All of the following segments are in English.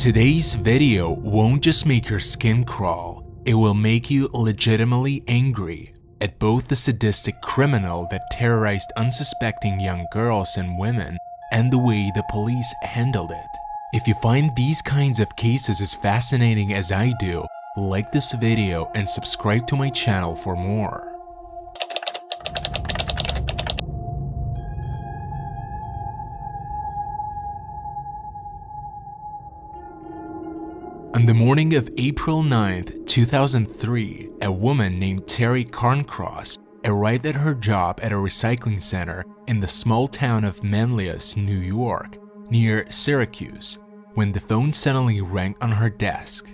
Today's video won't just make your skin crawl, it will make you legitimately angry at both the sadistic criminal that terrorized unsuspecting young girls and women and the way the police handled it. If you find these kinds of cases as fascinating as I do, like this video and subscribe to my channel for more. On the morning of April 9th, 2003, a woman named Terry Carncross arrived at her job at a recycling center in the small town of Manlius, New York, near Syracuse, when the phone suddenly rang on her desk.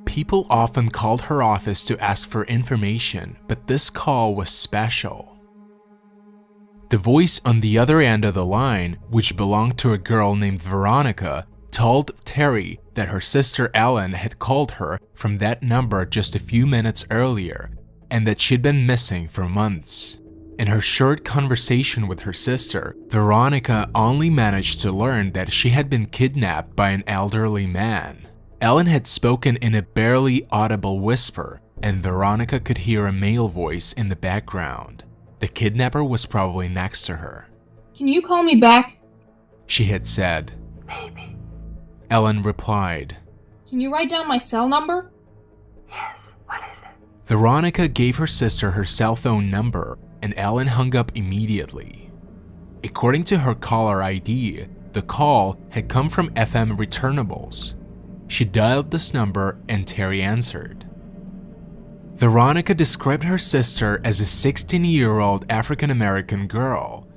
People often called her office to ask for information, but this call was special. The voice on the other end of the line, which belonged to a girl named Veronica, told Terry that her sister Ellen had called her from that number just a few minutes earlier and that she'd been missing for months. In her short conversation with her sister, Veronica only managed to learn that she had been kidnapped by an elderly man. Ellen had spoken in a barely audible whisper, and Veronica could hear a male voice in the background. The kidnapper was probably next to her. "Can you call me back?" she had said. Maybe. Ellen replied. "Can you write down my cell number?" Yes. What is it? Veronica gave her sister her cell phone number, and Ellen hung up immediately. According to her caller ID, the call had come from FM returnables. She dialed this number and Terry answered. Veronica described her sister as a 16-year-old African-American girl.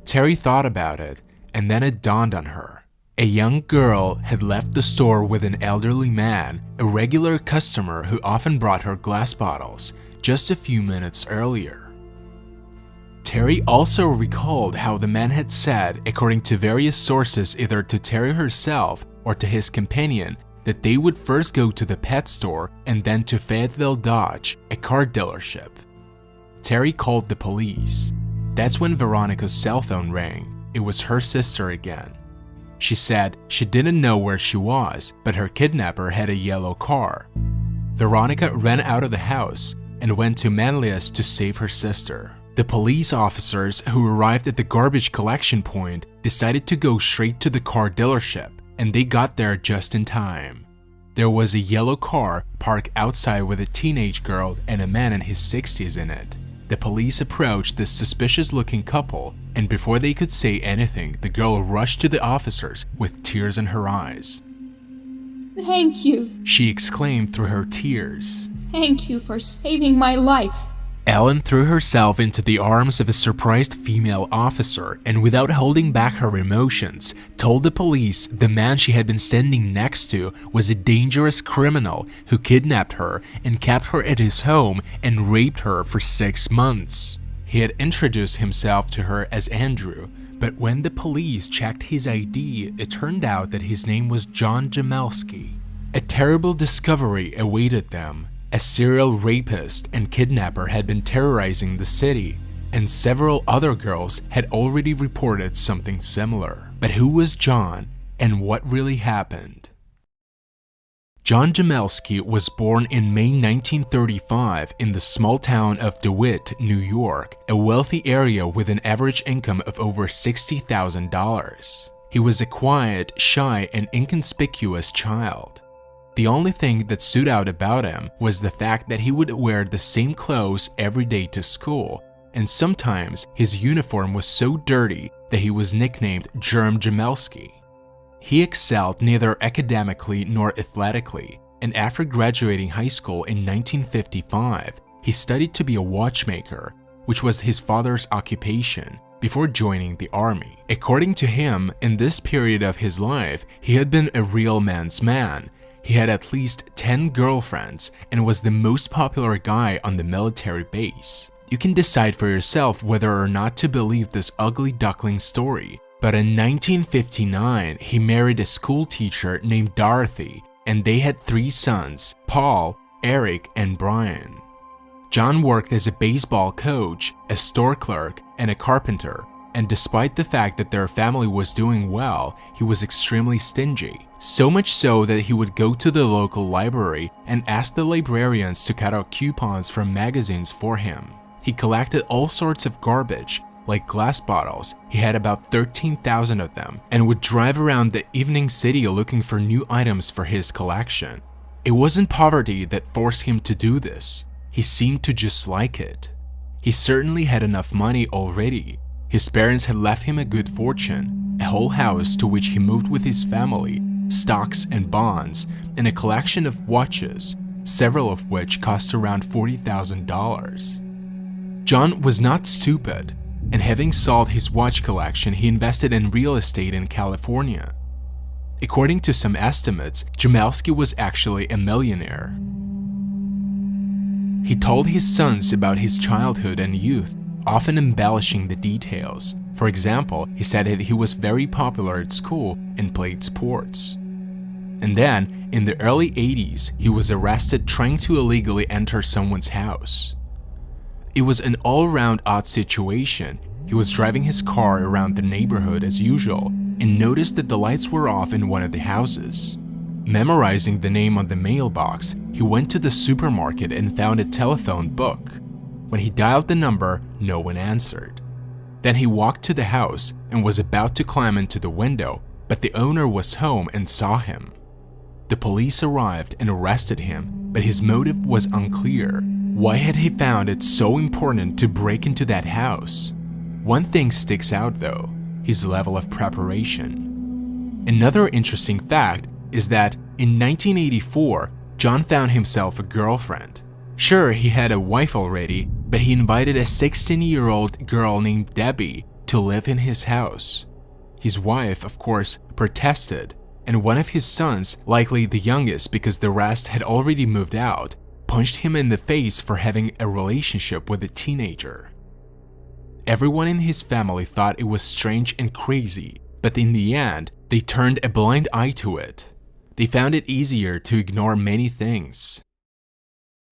Terry thought about it, and then it dawned on her. A young girl had left the store with an elderly man, a regular customer who often brought her glass bottles, just a few minutes earlier. Terry also recalled how the man had said, according to various sources either to Terry herself or to his companion, that they would first go to the pet store and then to Fayetteville Dodge, a car dealership. Terry called the police. That's when Veronica's cell phone rang. It was her sister again. She said she didn't know where she was, but her kidnapper had a yellow car. Veronica ran out of the house and went to Manlius to save her sister. The police officers who arrived at the garbage collection point decided to go straight to the car dealership, and they got there just in time. There was a yellow car parked outside with a teenage girl and a man in his 60s in it. The police approached this suspicious-looking couple, and before they could say anything, the girl rushed to the officers with tears in her eyes. "Thank you. She exclaimed through her tears. Thank you for saving my life." Ellen threw herself into the arms of a surprised female officer and without holding back her emotions, told the police the man she had been standing next to was a dangerous criminal who kidnapped her and kept her at his home and raped her for 6 months. He had introduced himself to her as Andrew, but when the police checked his ID, it turned out that his name was John Jamelski. A terrible discovery awaited them. A serial rapist and kidnapper had been terrorizing the city, and several other girls had already reported something similar. But who was John, and what really happened? John Jamelski was born in May 1935 in the small town of DeWitt, New York, a wealthy area with an average income of over $60,000. He was a quiet, shy, and inconspicuous child. The only thing that stood out about him was the fact that he would wear the same clothes every day to school, and sometimes his uniform was so dirty that he was nicknamed Germ Jamelski. He excelled neither academically nor athletically, and after graduating high school in 1955, he studied to be a watchmaker, which was his father's occupation, before joining the army. According to him, in this period of his life, he had been a real man's man. He had at least 10 girlfriends and was the most popular guy on the military base. You can decide for yourself whether or not to believe this ugly duckling story, but in 1959, he married a school teacher named Dorothy, and they had 3 sons, Paul, Eric, and Brian. John worked as a baseball coach, a store clerk, and a carpenter, And despite the fact that their family was doing well, he was extremely stingy. So much so that he would go to the local library and ask the librarians to cut out coupons from magazines for him. He collected all sorts of garbage, like glass bottles. He had about 13,000 of them, and would drive around the evening city looking for new items for his collection. It wasn't poverty that forced him to do this. He seemed to just like it. He certainly had enough money already. His parents had left him a good fortune, a whole house to which he moved with his family, stocks and bonds, and a collection of watches, several of which cost around $40,000. John was not stupid, and having sold his watch collection, he invested in real estate in California. According to some estimates, Jamelski was actually a millionaire. He told his sons about his childhood and youth, often embellishing the details. For example, he said that he was very popular at school and played sports. And then, in the early 80s, he was arrested trying to illegally enter someone's house. It was an all-around odd situation. He was driving his car around the neighborhood as usual and noticed that the lights were off in one of the houses. Memorizing the name on the mailbox, he went to the supermarket and found a telephone book. When he dialed the number, no one answered. Then he walked to the house and was about to climb into the window, but the owner was home and saw him. The police arrived and arrested him, but his motive was unclear. Why had he found it so important to break into that house? One thing sticks out though, his level of preparation. Another interesting fact is that in 1984, John found himself a girlfriend. Sure, he had a wife already, but he invited a 16-year-old girl named Debbie to live in his house. His wife, of course, protested, and one of his sons, likely the youngest because the rest had already moved out, punched him in the face for having a relationship with a teenager. Everyone in his family thought it was strange and crazy, but in the end, they turned a blind eye to it. They found it easier to ignore many things.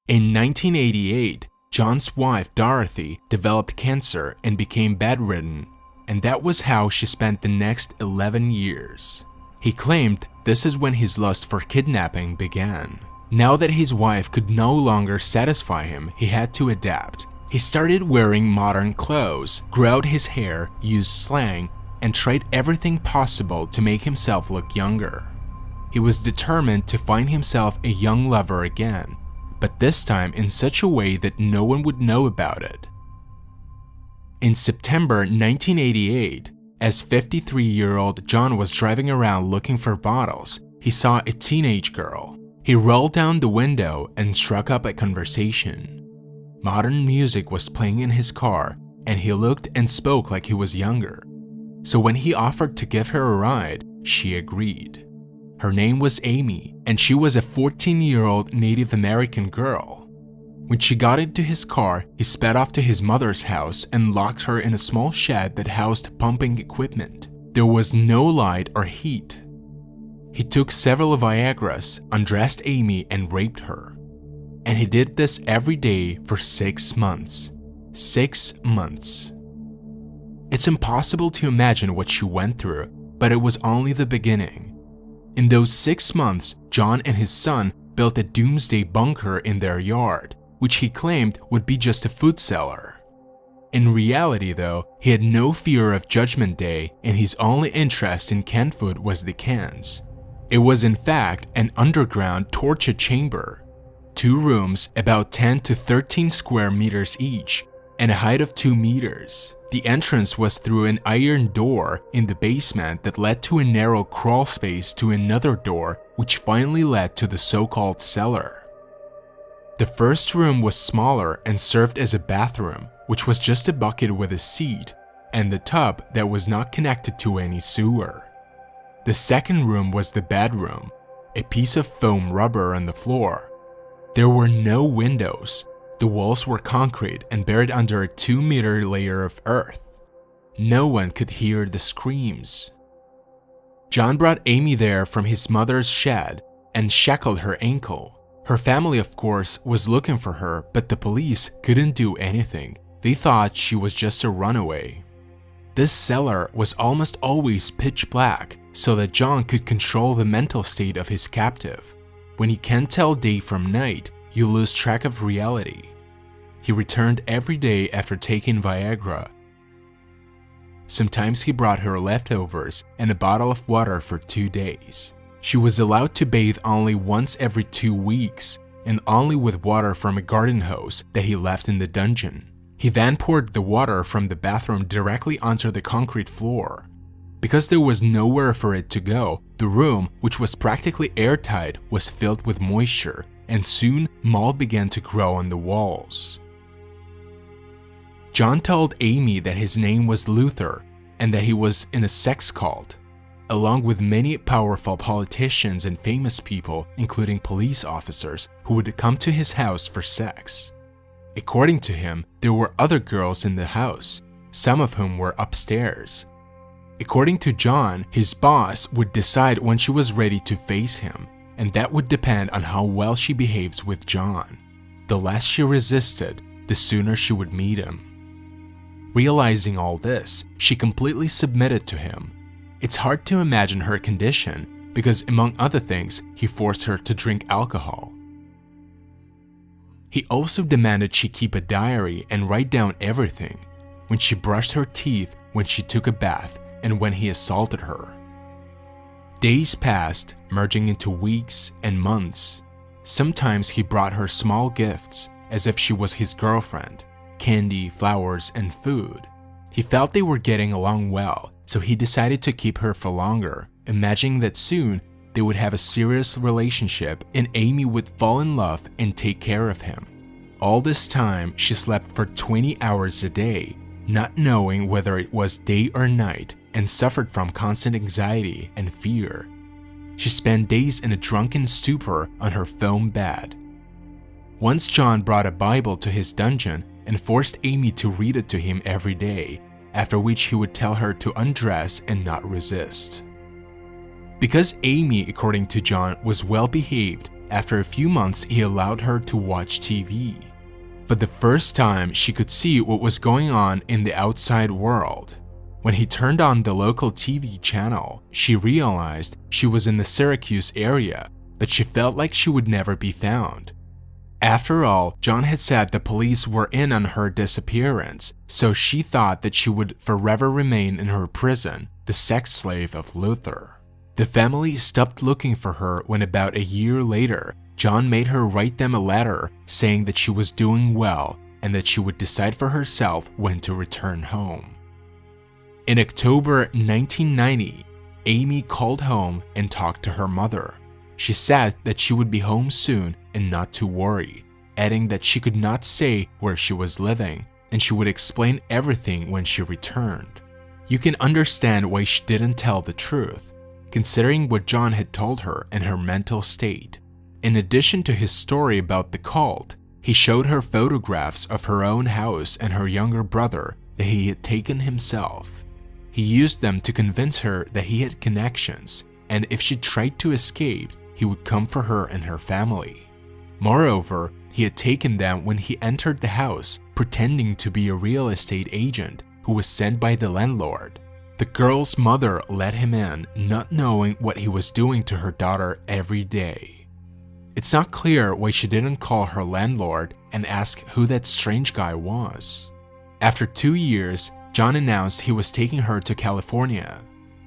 In 1988, John's wife Dorothy developed cancer and became bedridden, and that was how she spent the next 11 years. He claimed this is when his lust for kidnapping began. Now that his wife could no longer satisfy him, he had to adapt. He started wearing modern clothes, grew out his hair, used slang, and tried everything possible to make himself look younger. He was determined to find himself a young lover again, but this time in such a way that no one would know about it. In September 1988, as 53-year-old John was driving around looking for bottles, he saw a teenage girl. He rolled down the window and struck up a conversation. Modern music was playing in his car, and he looked and spoke like he was younger. So when he offered to give her a ride, she agreed. Her name was Amy, and she was a 14-year-old Native American girl. When she got into his car, he sped off to his mother's house and locked her in a small shed that housed pumping equipment. There was no light or heat. He took several Viagras, undressed Amy, and raped her. And he did this every day for 6 months. 6 months. It's impossible to imagine what she went through, but it was only the beginning. In those 6 months, John and his son built a doomsday bunker in their yard, which he claimed would be just a food cellar. In reality though, he had no fear of Judgment Day, and his only interest in canned food was the cans. It was in fact an underground torture chamber. 2 rooms about 10 to 13 square meters each, and a height of 2 meters. The entrance was through an iron door in the basement that led to a narrow crawl space to another door, which finally led to the so-called cellar. The first room was smaller and served as a bathroom, which was just a bucket with a seat, and the tub that was not connected to any sewer. The second room was the bedroom, a piece of foam rubber on the floor. There were no windows. The walls were concrete and buried under a 2-meter layer of earth. No one could hear the screams. John brought Amy there from his mother's shed and shackled her ankle. Her family, of course, was looking for her, but the police couldn't do anything. They thought she was just a runaway. This cellar was almost always pitch black so that John could control the mental state of his captive. When you can't tell day from night, you lose track of reality. He returned every day after taking Viagra. Sometimes he brought her leftovers and a bottle of water for 2 days. She was allowed to bathe only once every 2 weeks and only with water from a garden hose that he left in the dungeon. He then poured the water from the bathroom directly onto the concrete floor. Because there was nowhere for it to go, the room, which was practically airtight, was filled with moisture, and soon mold began to grow on the walls. John told Amy that his name was Luther and that he was in a sex cult, along with many powerful politicians and famous people, including police officers, who would come to his house for sex. According to him, there were other girls in the house, some of whom were upstairs. According to John, his boss would decide when she was ready to face him, and that would depend on how well she behaves with John. The less she resisted, the sooner she would meet him. Realizing all this, she completely submitted to him. It's hard to imagine her condition because, among other things, he forced her to drink alcohol. He also demanded she keep a diary and write down everything: when she brushed her teeth, when she took a bath, and when he assaulted her. Days passed, merging into weeks and months. Sometimes he brought her small gifts, as if she was his girlfriend: candy, flowers, and food. He felt they were getting along well, so he decided to keep her for longer, imagining that soon they would have a serious relationship and Amy would fall in love and take care of him. All this time, she slept for 20 hours a day, not knowing whether it was day or night, and suffered from constant anxiety and fear. She spent days in a drunken stupor on her foam bed. Once John brought a Bible to his dungeon and forced Amy to read it to him every day, after which he would tell her to undress and not resist. Because Amy, according to John, was well behaved, after a few months he allowed her to watch TV. For the first time, she could see what was going on in the outside world. When he turned on the local TV channel, she realized she was in the Syracuse area, but she felt like she would never be found. After all, John had said the police were in on her disappearance, so she thought that she would forever remain in her prison, the sex slave of Luther. The family stopped looking for her when about a year later, John made her write them a letter saying that she was doing well and that she would decide for herself when to return home. In October 1990, Amy called home and talked to her mother. She said that she would be home soon and not to worry, adding that she could not say where she was living and she would explain everything when she returned. You can understand why she didn't tell the truth, considering what John had told her and her mental state. In addition to his story about the cult, he showed her photographs of her own house and her younger brother that he had taken himself. He used them to convince her that he had connections, and if she tried to escape, he would come for her and her family. Moreover, he had taken them when he entered the house, pretending to be a real estate agent who was sent by the landlord. The girl's mother let him in, not knowing what he was doing to her daughter every day. It's not clear why she didn't call her landlord and ask who that strange guy was. After 2 years, John announced he was taking her to California.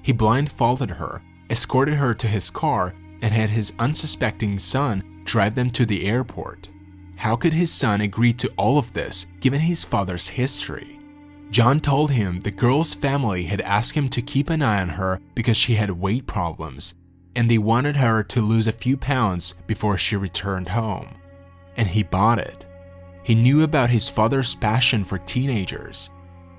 He blindfolded her, escorted her to his car, and had his unsuspecting son drive them to the airport. How could his son agree to all of this given his father's history? John told him the girl's family had asked him to keep an eye on her because she had weight problems, and they wanted her to lose a few pounds before she returned home. And he bought it. He knew about his father's passion for teenagers.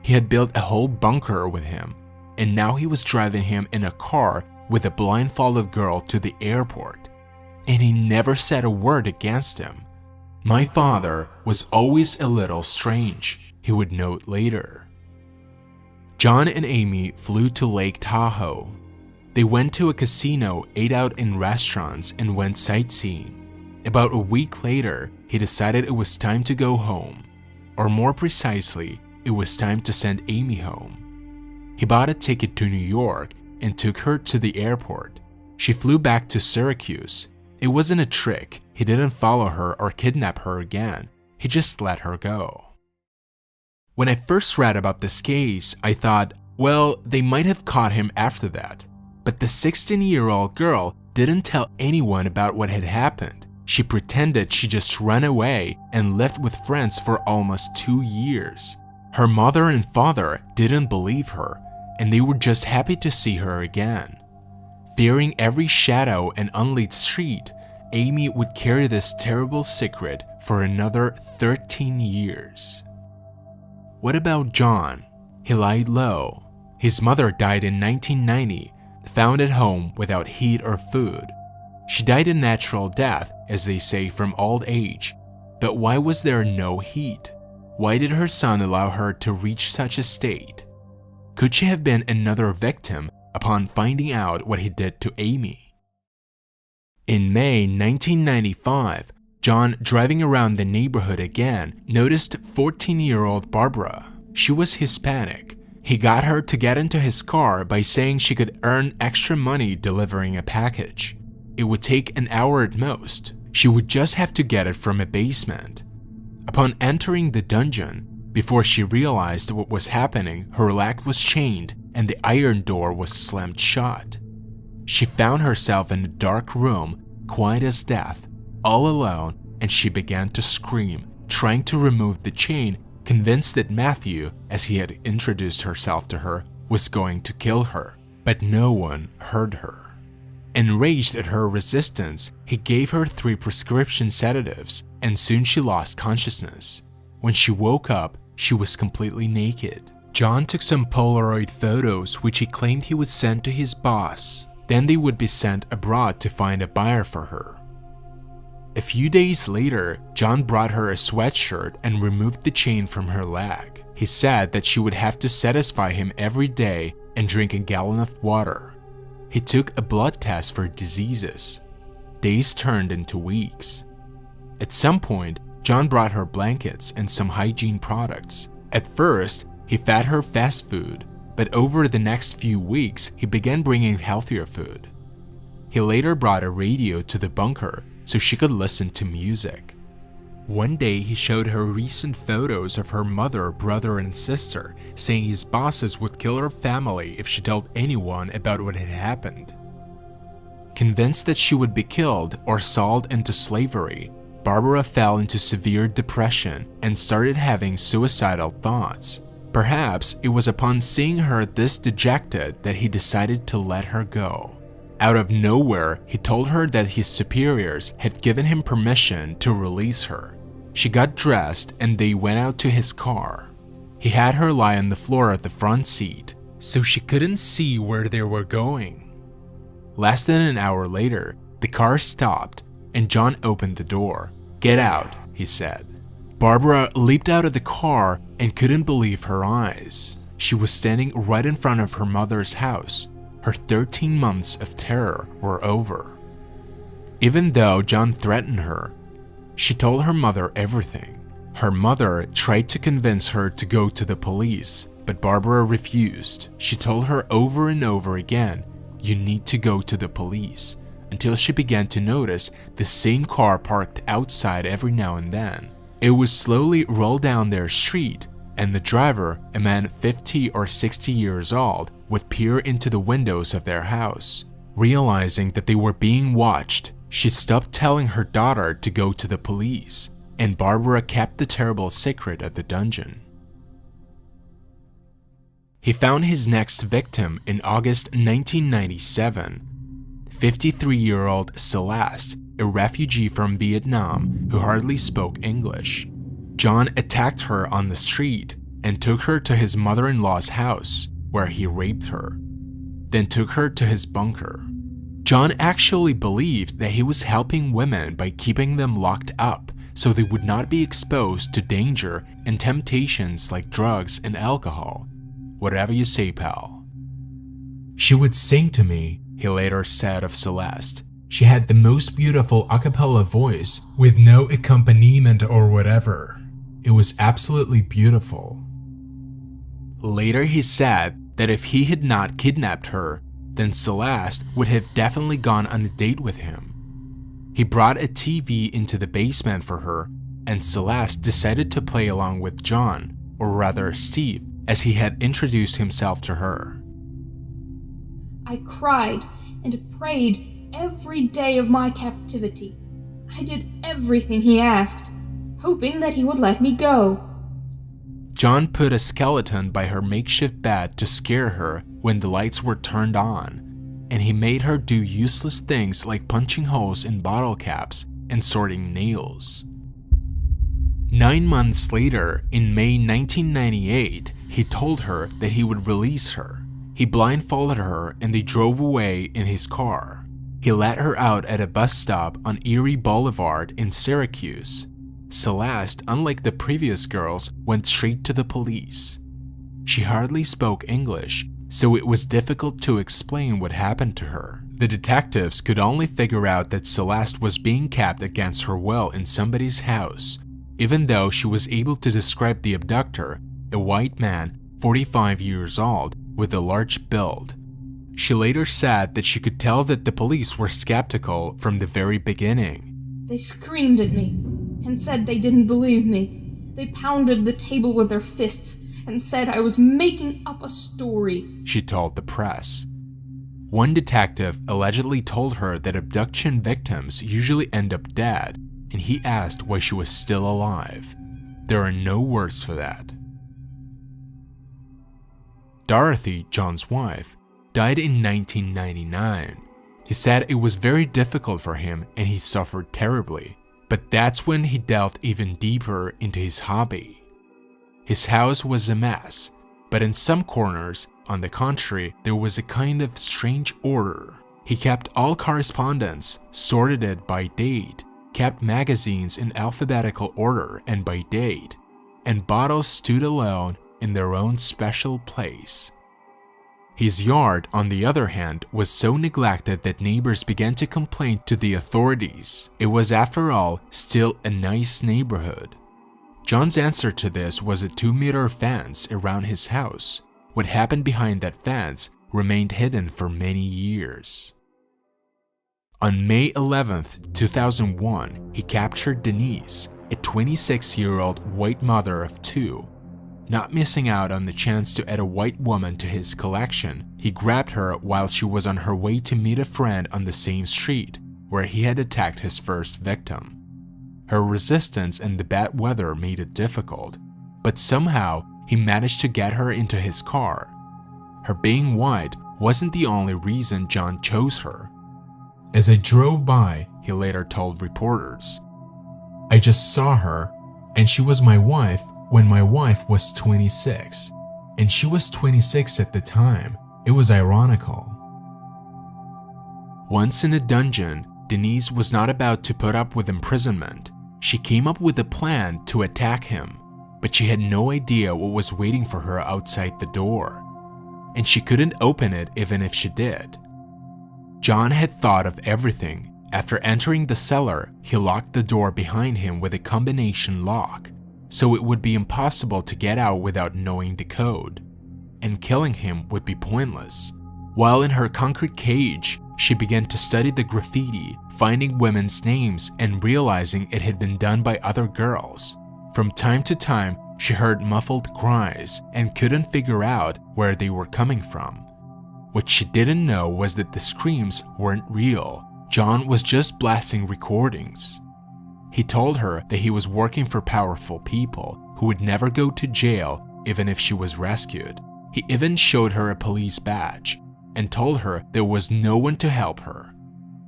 He had built a whole bunker with him, and now he was driving him in a car with a blindfolded girl to the airport. And he never said a word against him. "My father was always a little strange," he would note later. John and Amy flew to Lake Tahoe. They went to a casino, ate out in restaurants, and went sightseeing. About a week later, he decided it was time to go home. Or more precisely, it was time to send Amy home. He bought a ticket to New York and took her to the airport. She flew back to Syracuse. It wasn't a trick. He didn't follow her or kidnap her again. He just let her go. When I first read about this case, I thought, well, they might have caught him after that. But the 16-year-old girl didn't tell anyone about what had happened. She pretended she just ran away and lived with friends for almost 2 years. Her mother and father didn't believe her, and they were just happy to see her again. Fearing every shadow and unlit street, Amy would carry this terrible secret for another 13 years. What about John? He lied low. His mother died in 1990, found at home without heat or food. She died a natural death, as they say, from old age. But why was there no heat? Why did her son allow her to reach such a state? Could she have been another victim upon finding out what he did to Amy? In May 1995, John, driving around the neighborhood again, noticed 14-year-old Barbara. She was Hispanic. He got her to get into his car by saying she could earn extra money delivering a package. It would take an hour at most. She would just have to get it from a basement. Upon entering the dungeon, before she realized what was happening, her leg was chained and the iron door was slammed shut. She found herself in a dark room, quiet as death, all alone, and she began to scream, trying to remove the chain, convinced that Matthew, as he had introduced herself to her, was going to kill her. But no one heard her. Enraged at her resistance, he gave her 3 prescription sedatives, and soon she lost consciousness. When she woke up, she was completely naked. John took some Polaroid photos which he claimed he would send to his boss. Then they would be sent abroad to find a buyer for her. A few days later, John brought her a sweatshirt and removed the chain from her leg. He said that she would have to satisfy him every day and drink a gallon of water. He took a blood test for diseases. Days turned into weeks. At some point, John brought her blankets and some hygiene products. At first, he fed her fast food, but over the next few weeks, he began bringing healthier food. He later brought a radio to the bunker so she could listen to music. One day, he showed her recent photos of her mother, brother, and sister, saying his bosses would kill her family if she told anyone about what had happened. Convinced that she would be killed or sold into slavery, Barbara fell into severe depression and started having suicidal thoughts. Perhaps it was upon seeing her this dejected that he decided to let her go. Out of nowhere, he told her that his superiors had given him permission to release her. She got dressed and they went out to his car. He had her lie on the floor at the front seat, so she couldn't see where they were going. Less than an hour later, the car stopped and John opened the door. "Get out," he said. Barbara leaped out of the car and couldn't believe her eyes. She was standing right in front of her mother's house. Her 13 months of terror were over. Even though John threatened her, she told her mother everything. Her mother tried to convince her to go to the police, but Barbara refused. She told her over and over again, "You need to go to the police," until she began to notice the same car parked outside every now and then. It would slowly roll down their street, and the driver, a man 50 or 60 years old, would peer into the windows of their house. Realizing that they were being watched, she stopped telling her daughter to go to the police, and Barbara kept the terrible secret at the dungeon. He found his next victim in August 1997. 53-year-old Celeste, a refugee from Vietnam who hardly spoke English. John attacked her on the street and took her to his mother-in-law's house, where he raped her, then took her to his bunker. John actually believed that he was helping women by keeping them locked up so they would not be exposed to danger and temptations like drugs and alcohol. Whatever you say, pal. She would sing to me, he later said of Celeste. She had the most beautiful a cappella voice with no accompaniment or whatever. It was absolutely beautiful. Later he said that if he had not kidnapped her, then Celeste would have definitely gone on a date with him. He brought a TV into the basement for her, and Celeste decided to play along with John, or rather Steve, as he had introduced himself to her. I cried and prayed every day of my captivity. I did everything he asked, hoping that he would let me go. John put a skeleton by her makeshift bed to scare her when the lights were turned on, and he made her do useless things like punching holes in bottle caps and sorting nails. 9 months later, in May 1998, he told her that he would release her. He blindfolded her and they drove away in his car. He let her out at a bus stop on Erie Boulevard in Syracuse. Celeste, unlike the previous girls, went straight to the police. She hardly spoke English, so it was difficult to explain what happened to her. The detectives could only figure out that Celeste was being kept against her will in somebody's house, even though she was able to describe the abductor, a white man, 45 years old, with a large build. She later said that she could tell that the police were skeptical from the very beginning. They screamed at me and said they didn't believe me. They pounded the table with their fists and said I was making up a story, she told the press. One detective allegedly told her that abduction victims usually end up dead, and he asked why she was still alive. There are no words for that. Dorothy, John's wife, died in 1999. He said it was very difficult for him and he suffered terribly, but that's when he delved even deeper into his hobby. His house was a mess, but in some corners, on the contrary, there was a kind of strange order. He kept all correspondence, sorted it by date, kept magazines in alphabetical order and by date, and bottles stood alone in their own special place. His yard, on the other hand, was so neglected that neighbors began to complain to the authorities. It was, after all, still a nice neighborhood. John's answer to this was a 2-meter fence around his house. What happened behind that fence remained hidden for many years. On May 11, 2001, he captured Denise, a 26-year-old white mother of 2. Not missing out on the chance to add a white woman to his collection, he grabbed her while she was on her way to meet a friend on the same street where he had attacked his first victim. Her resistance and the bad weather made it difficult, but somehow he managed to get her into his car. Her being white wasn't the only reason John chose her. As I drove by, he later told reporters, I just saw her, and she was my wife when my wife was 26, and she was 26 at the time. It was ironical. Once in a dungeon, Denise was not about to put up with imprisonment. She came up with a plan to attack him, but she had no idea what was waiting for her outside the door, and she couldn't open it even if she did. John had thought of everything. After entering the cellar, he locked the door behind him with a combination lock, so it would be impossible to get out without knowing the code, and killing him would be pointless. While in her concrete cage, she began to study the graffiti, finding women's names and realizing it had been done by other girls. From time to time, she heard muffled cries and couldn't figure out where they were coming from. What she didn't know was that the screams weren't real. John was just blasting recordings. He told her that he was working for powerful people who would never go to jail even if she was rescued. He even showed her a police badge and told her there was no one to help her.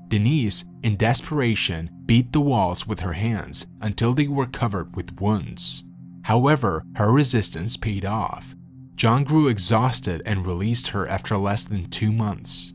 Denise, in desperation, beat the walls with her hands until they were covered with wounds. However, her resistance paid off. John grew exhausted and released her after less than 2 months.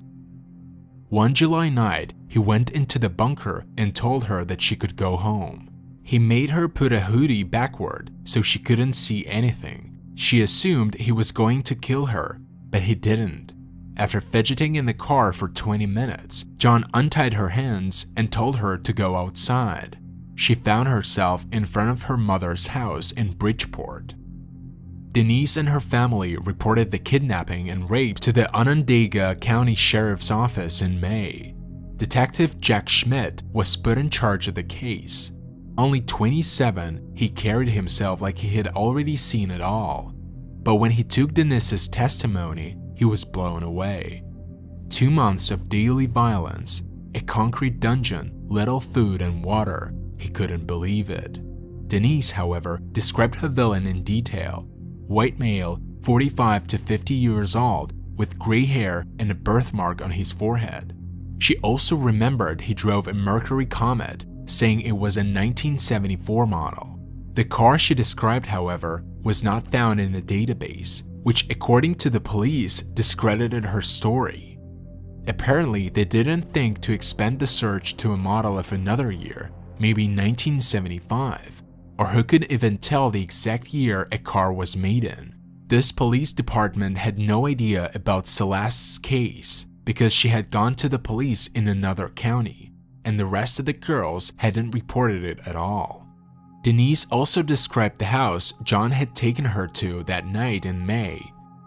One July night, he went into the bunker and told her that she could go home. He made her put a hoodie backward so she couldn't see anything. She assumed he was going to kill her, but he didn't. After fidgeting in the car for 20 minutes, John untied her hands and told her to go outside. She found herself in front of her mother's house in Bridgeport. Denise and her family reported the kidnapping and rape to the Onondaga County Sheriff's Office in May. Detective Jack Schmidt was put in charge of the case. Only 27, he carried himself like he had already seen it all. But when he took Denise's testimony, he was blown away. 2 months of daily violence, a concrete dungeon, little food and water. He couldn't believe it. Denise, however, described her villain in detail. White male, 45 to 50 years old, with gray hair and a birthmark on his forehead. She also remembered he drove a Mercury Comet, saying it was a 1974 model. The car she described, however, was not found in the database, which according to the police discredited her story. Apparently, they didn't think to expand the search to a model of another year, maybe 1975, or who could even tell the exact year a car was made in. This police department had no idea about Celeste's case because she had gone to the police in another county, and the rest of the girls hadn't reported it at all. Denise also described the house John had taken her to that night in May,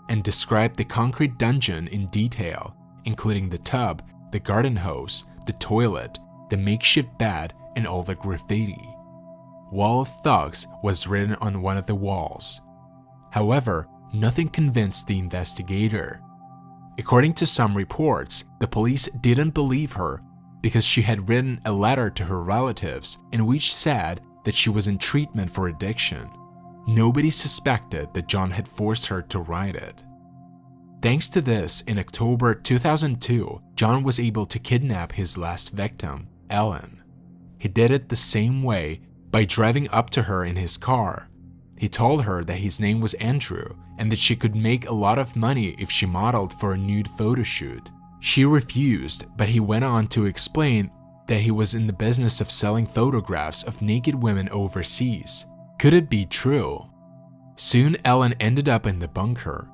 and described the concrete dungeon in detail, including the tub, the garden hose, the toilet, the makeshift bed, and all the graffiti. "Wall of Thugs" was written on one of the walls. However, nothing convinced the investigator. According to some reports, the police didn't believe her because she had written a letter to her relatives in which said that she was in treatment for addiction. Nobody suspected that John had forced her to write it. Thanks to this, in October 2002, John was able to kidnap his last victim, Ellen. He did it the same way, by driving up to her in his car. He told her that his name was Andrew and that she could make a lot of money if she modeled for a nude photo shoot. She refused, but he went on to explain that he was in the business of selling photographs of naked women overseas. Could it be true? Soon Ellen ended up in the bunker.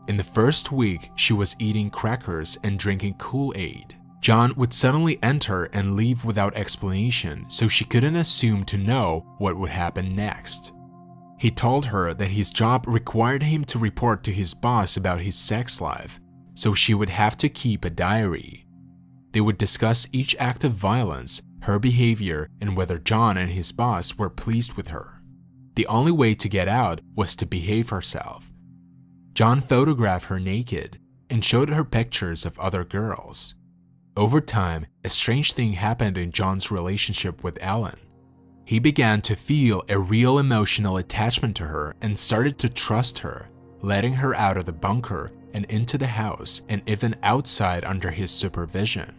In the first week, she was eating crackers and drinking Kool-Aid. John would suddenly enter and leave without explanation, so she couldn't assume to know what would happen next. He told her that his job required him to report to his boss about his sex life, so she would have to keep a diary. They would discuss each act of violence, her behavior, and whether John and his boss were pleased with her. The only way to get out was to behave herself. John photographed her naked and showed her pictures of other girls. Over time, a strange thing happened in John's relationship with Ellen. He began to feel a real emotional attachment to her and started to trust her, letting her out of the bunker and into the house and even outside under his supervision.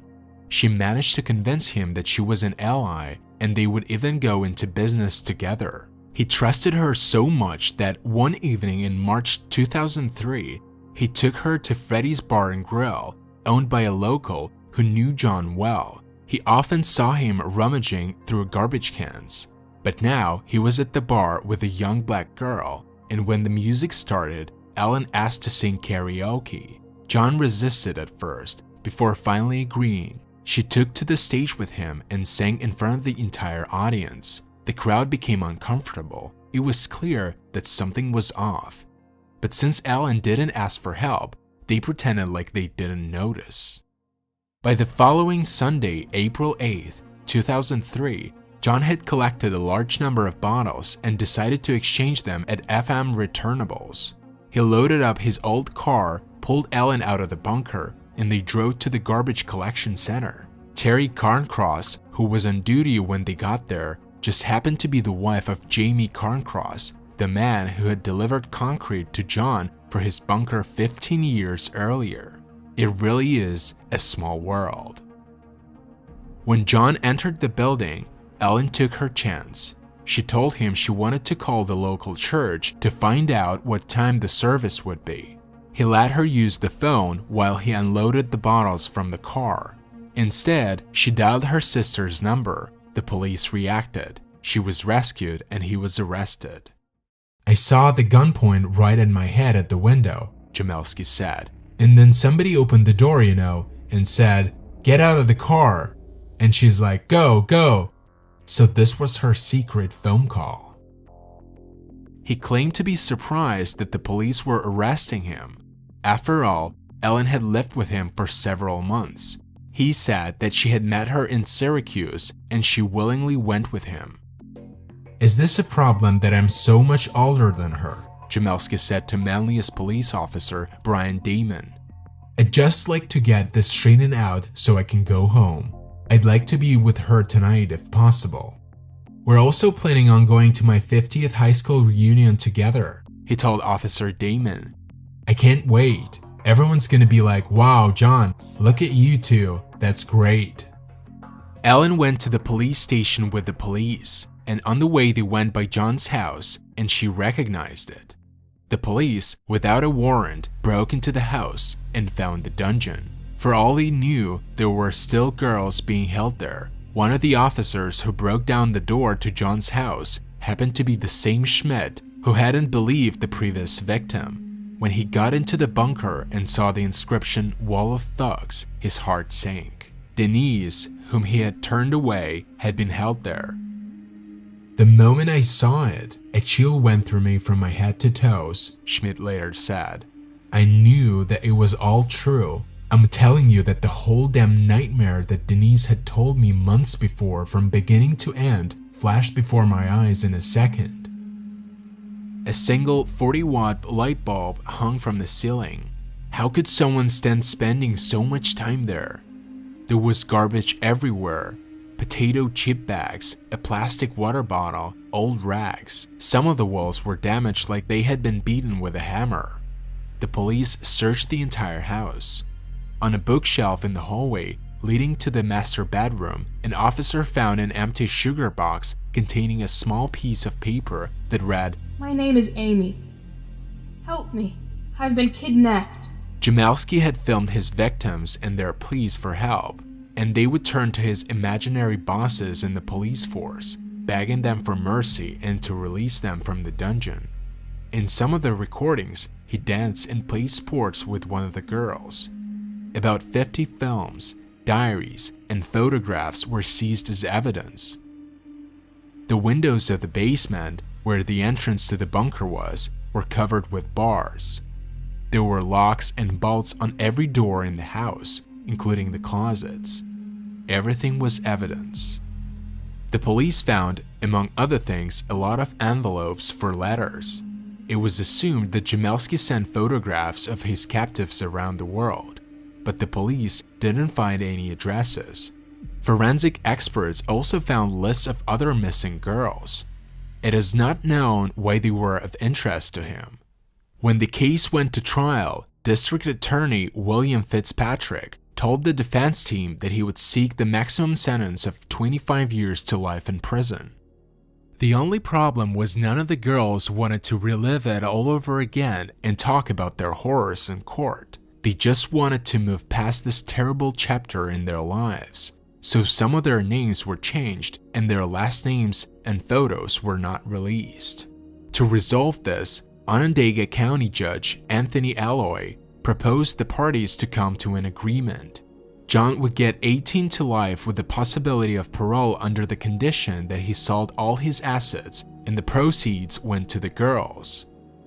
She managed to convince him that she was an ally and they would even go into business together. He trusted her so much that one evening in March 2003, he took her to Freddy's Bar and Grill, owned by a local who knew John well. He often saw him rummaging through garbage cans. But now he was at the bar with a young black girl, and when the music started, Ellen asked to sing karaoke. John resisted at first, before finally agreeing. She took to the stage with him and sang in front of the entire audience. The crowd became uncomfortable. It was clear that something was off. But since Ellen didn't ask for help, they pretended like they didn't notice. By the following Sunday, April 8, 2003, John had collected a large number of bottles and decided to exchange them at FM returnables. He loaded up his old car, pulled Ellen out of the bunker, and they drove to the garbage collection center. Terry Carncross, who was on duty when they got there, just happened to be the wife of Jamie Carncross, the man who had delivered concrete to John for his bunker 15 years earlier. It really is a small world. When John entered the building, Ellen took her chance. She told him she wanted to call the local church to find out what time the service would be. He let her use the phone while he unloaded the bottles from the car. Instead, she dialed her sister's number. The police reacted. She was rescued and he was arrested. "I saw the gunpoint right at my head at the window," Jamelski said. "And then somebody opened the door, and said, 'Get out of the car.' And she's like, 'Go, go.' So this was her secret phone call." He claimed to be surprised that the police were arresting him. After all, Ellen had lived with him for several months. He said that she had met her in Syracuse and she willingly went with him. "Is this a problem that I'm so much older than her?" Jamelski said to Manlius police officer Brian Damon. "I'd just like to get this straightened out so I can go home. I'd like to be with her tonight if possible. We're also planning on going to my 50th high school reunion together," he told Officer Damon. "I can't wait. Everyone's gonna be like, wow, John, look at you two. That's great." Ellen went to the police station with the police, and on the way they went by John's house and she recognized it. The police, without a warrant, broke into the house and found the dungeon. For all they knew, there were still girls being held there. One of the officers who broke down the door to John's house happened to be the same Schmidt who hadn't believed the previous victim. When he got into the bunker and saw the inscription "Wall of Thugs," his heart sank. Denise, whom he had turned away, had been held there. "The moment I saw it, a chill went through me from my head to toes," Schmidt later said. "I knew that it was all true. I'm telling you that the whole damn nightmare that Denise had told me months before from beginning to end flashed before my eyes in a second." A single 40-watt light bulb hung from the ceiling. How could someone stand spending so much time there? There was garbage everywhere. Potato chip bags, a plastic water bottle, old rags. Some of the walls were damaged like they had been beaten with a hammer. The police searched the entire house. On a bookshelf in the hallway leading to the master bedroom, an officer found an empty sugar box containing a small piece of paper that read, "My name is Amy. Help me. I've been kidnapped." Jamelski had filmed his victims and their pleas for help, and they would turn to his imaginary bosses in the police force, begging them for mercy and to release them from the dungeon. In some of the recordings, he danced and played sports with one of the girls. About 50 films, diaries, and photographs were seized as evidence. The windows of the basement, where the entrance to the bunker was, were covered with bars. There were locks and bolts on every door in the house, including the closets. Everything was evidence. The police found, among other things, a lot of envelopes for letters. It was assumed that Jamelski sent photographs of his captives around the world, but the police didn't find any addresses. Forensic experts also found lists of other missing girls. It is not known why they were of interest to him. When the case went to trial, District Attorney William Fitzpatrick told the defense team that he would seek the maximum sentence of 25 years to life in prison. The only problem was none of the girls wanted to relive it all over again and talk about their horrors in court. They just wanted to move past this terrible chapter in their lives. So some of their names were changed and their last names and photos were not released. To resolve this, Onondaga County Judge Anthony Alloy proposed the parties to come to an agreement. John would get 18 to life with the possibility of parole under the condition that he sold all his assets and the proceeds went to the girls.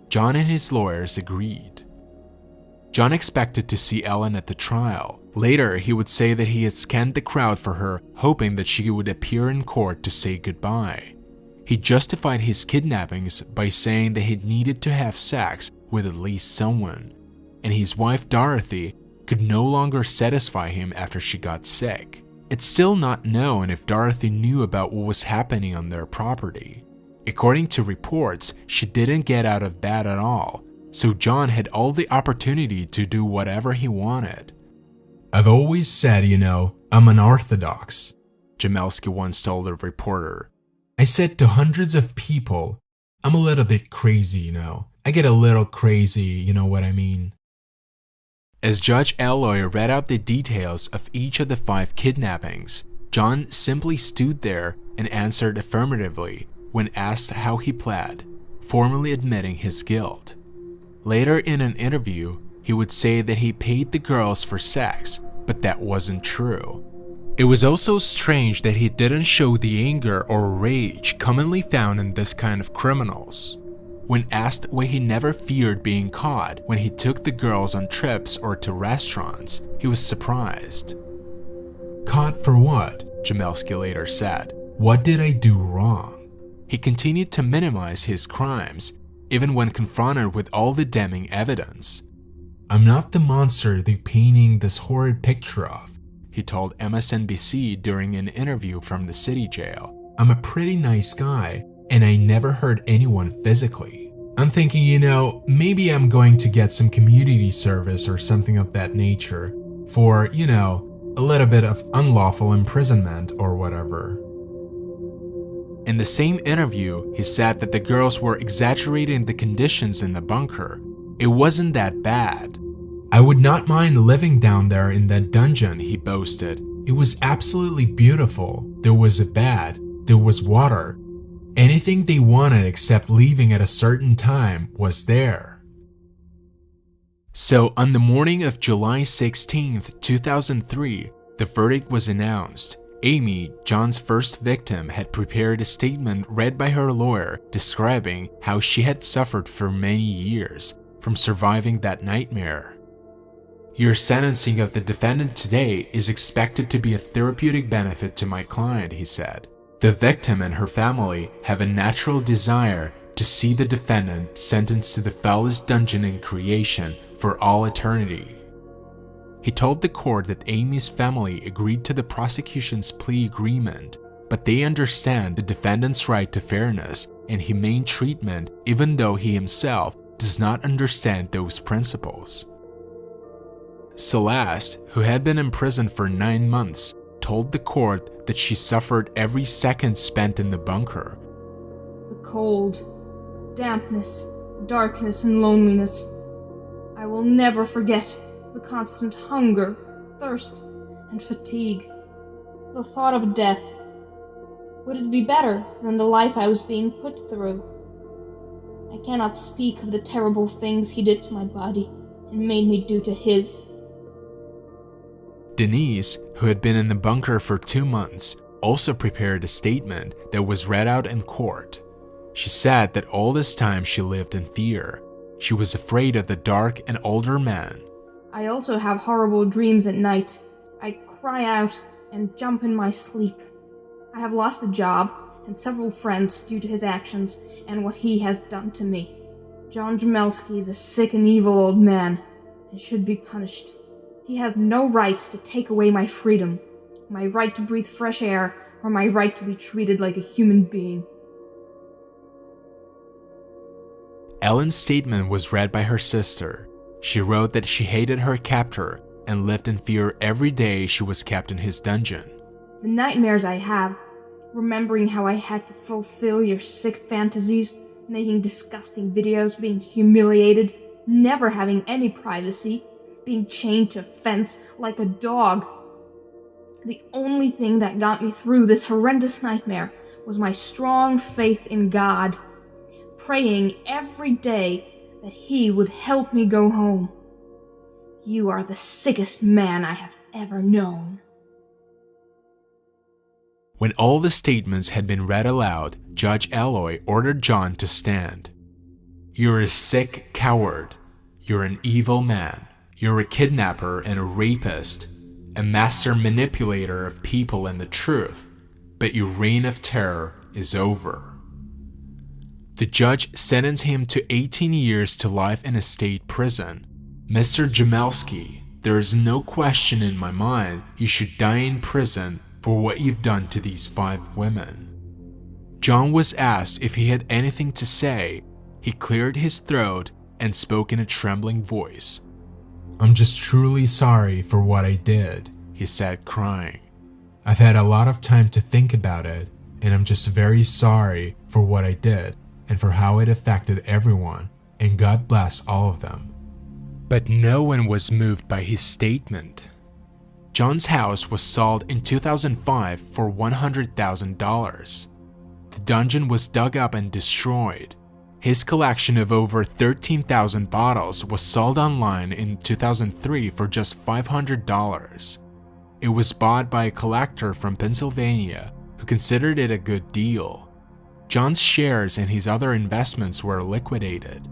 John and his lawyers agreed. John expected to see Ellen at the trial. Later, he would say that he had scanned the crowd for her, hoping that she would appear in court to say goodbye. He justified his kidnappings by saying that he needed to have sex with at least someone, and his wife Dorothy could no longer satisfy him after she got sick. It's still not known if Dorothy knew about what was happening on their property. According to reports, she didn't get out of bed at all, so John had all the opportunity to do whatever he wanted. "I've always said, I'm unorthodox," Jamelski once told a reporter. "I said to hundreds of people, I'm a little bit crazy, I get a little crazy, you know what I mean?" As Judge Alloy read out the details of each of the 5 kidnappings, John simply stood there and answered affirmatively when asked how he pled, formally admitting his guilt. Later in an interview, he would say that he paid the girls for sex, but that wasn't true. It was also strange that he didn't show the anger or rage commonly found in this kind of criminals. When asked why he never feared being caught when he took the girls on trips or to restaurants, he was surprised. "Caught for what?" Jamelski later said. "What did I do wrong?" He continued to minimize his crimes, even when confronted with all the damning evidence. "I'm not the monster they're painting this horrid picture of," he told MSNBC during an interview from the city jail. "I'm a pretty nice guy, and I never hurt anyone physically. I'm thinking, maybe I'm going to get some community service or something of that nature for, a little bit of unlawful imprisonment or whatever." In the same interview, he said that the girls were exaggerating the conditions in the bunker. It wasn't that bad. "I would not mind living down there in that dungeon," he boasted. "It was absolutely beautiful. There was a bed, there was water. Anything they wanted except leaving at a certain time was there." So on the morning of July 16th, 2003, the verdict was announced. Amy, John's first victim, had prepared a statement read by her lawyer describing how she had suffered for many years from surviving that nightmare. "Your sentencing of the defendant today is expected to be a therapeutic benefit to my client," he said. "The victim and her family have a natural desire to see the defendant sentenced to the foulest dungeon in creation for all eternity." He told the court that Amy's family agreed to the prosecution's plea agreement, but they understand the defendant's right to fairness and humane treatment even though he himself does not understand those principles. Celeste, who had been imprisoned for 9 months, told the court that she suffered every second spent in the bunker. The cold, dampness, darkness, and loneliness. I will never forget the constant hunger, thirst, and fatigue. The thought of death. Would it be better than the life I was being put through? I cannot speak of the terrible things he did to my body and made me do to his. Denise, who had been in the bunker for 2 months, also prepared a statement that was read out in court. She said that all this time she lived in fear. She was afraid of the dark and older man. I also have horrible dreams at night. I cry out and jump in my sleep. I have lost a job and several friends due to his actions and what he has done to me. John Jamelski is a sick and evil old man and should be punished. He has no right to take away my freedom, my right to breathe fresh air, or my right to be treated like a human being. Ellen's statement was read by her sister. She wrote that she hated her captor and lived in fear every day she was kept in his dungeon. The nightmares I have, remembering how I had to fulfill your sick fantasies, making disgusting videos, being humiliated, never having any privacy, being chained to a fence like a dog. The only thing that got me through this horrendous nightmare was my strong faith in God, praying every day that He would help me go home. You are the sickest man I have ever known. When all the statements had been read aloud, Judge Alloy ordered John to stand. "You're a sick coward. You're an evil man. You're a kidnapper and a rapist, a master manipulator of people and the truth, but your reign of terror is over." The judge sentenced him to 18 years to life in a state prison. "Mr. Jamelski, there is no question in my mind you should die in prison for what you've done to these 5 women." John was asked if he had anything to say. He cleared his throat and spoke in a trembling voice. "I'm just truly sorry for what I did," he said, crying. "I've had a lot of time to think about it, and I'm just very sorry for what I did and for how it affected everyone, and God bless all of them." But no one was moved by his statement. John's house was sold in 2005 for $100,000. The dungeon was dug up and destroyed. His collection of over 13,000 bottles was sold online in 2003 for just $500. It was bought by a collector from Pennsylvania who considered it a good deal. John's shares and his other investments were liquidated.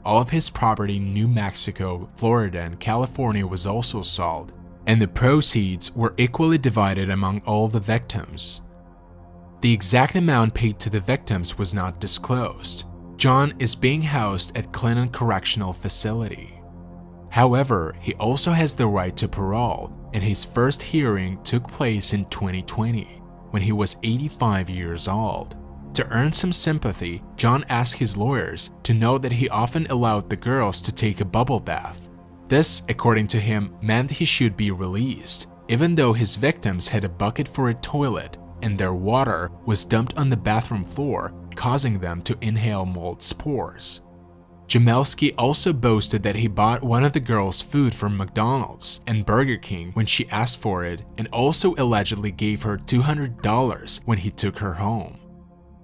All of his property in New Mexico, Florida, and California was also sold, and the proceeds were equally divided among all the victims. The exact amount paid to the victims was not disclosed. John is being housed at Clinton Correctional Facility. However, he also has the right to parole, and his first hearing took place in 2020, when he was 85 years old. To earn some sympathy, John asked his lawyers to note that he often allowed the girls to take a bubble bath. This, according to him, meant he should be released, even though his victims had a bucket for a toilet and their water was dumped on the bathroom floor, causing them to inhale mold spores. Jamelski also boasted that he bought one of the girls food from McDonald's and Burger King when she asked for it, and also allegedly gave her $200 when he took her home.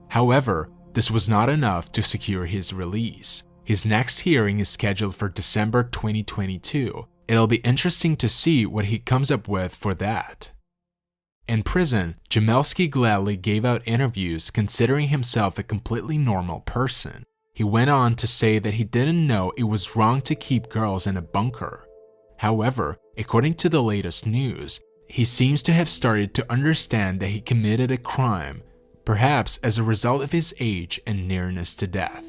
However, this was not enough to secure his release. His next hearing is scheduled for December 2022. It'll be interesting to see what he comes up with for that. In prison, Jamelski gladly gave out interviews considering himself a completely normal person. He went on to say that he didn't know it was wrong to keep girls in a bunker. However, according to the latest news, he seems to have started to understand that he committed a crime, perhaps as a result of his age and nearness to death.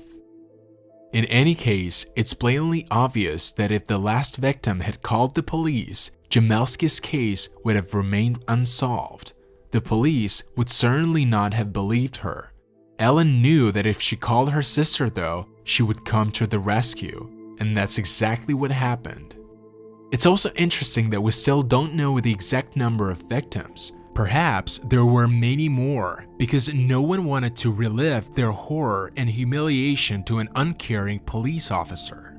In any case, it's blatantly obvious that if the last victim had called the police, Jamelski's case would have remained unsolved. The police would certainly not have believed her. Ellen knew that if she called her sister though, she would come to the rescue, and that's exactly what happened. It's also interesting that we still don't know the exact number of victims. Perhaps there were many more, because no one wanted to relive their horror and humiliation to an uncaring police officer.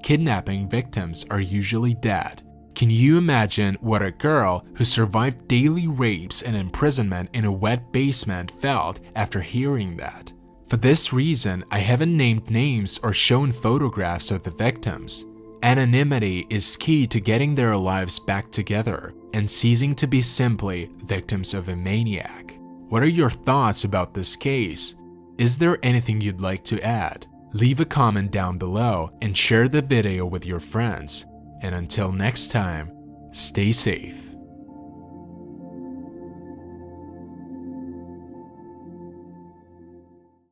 Kidnapping victims are usually dead. Can you imagine what a girl who survived daily rapes and imprisonment in a wet basement felt after hearing that? For this reason, I haven't named names or shown photographs of the victims. Anonymity is key to getting their lives back together and ceasing to be simply victims of a maniac. What are your thoughts about this case? Is there anything you'd like to add? Leave a comment down below and share the video with your friends. And until next time, stay safe.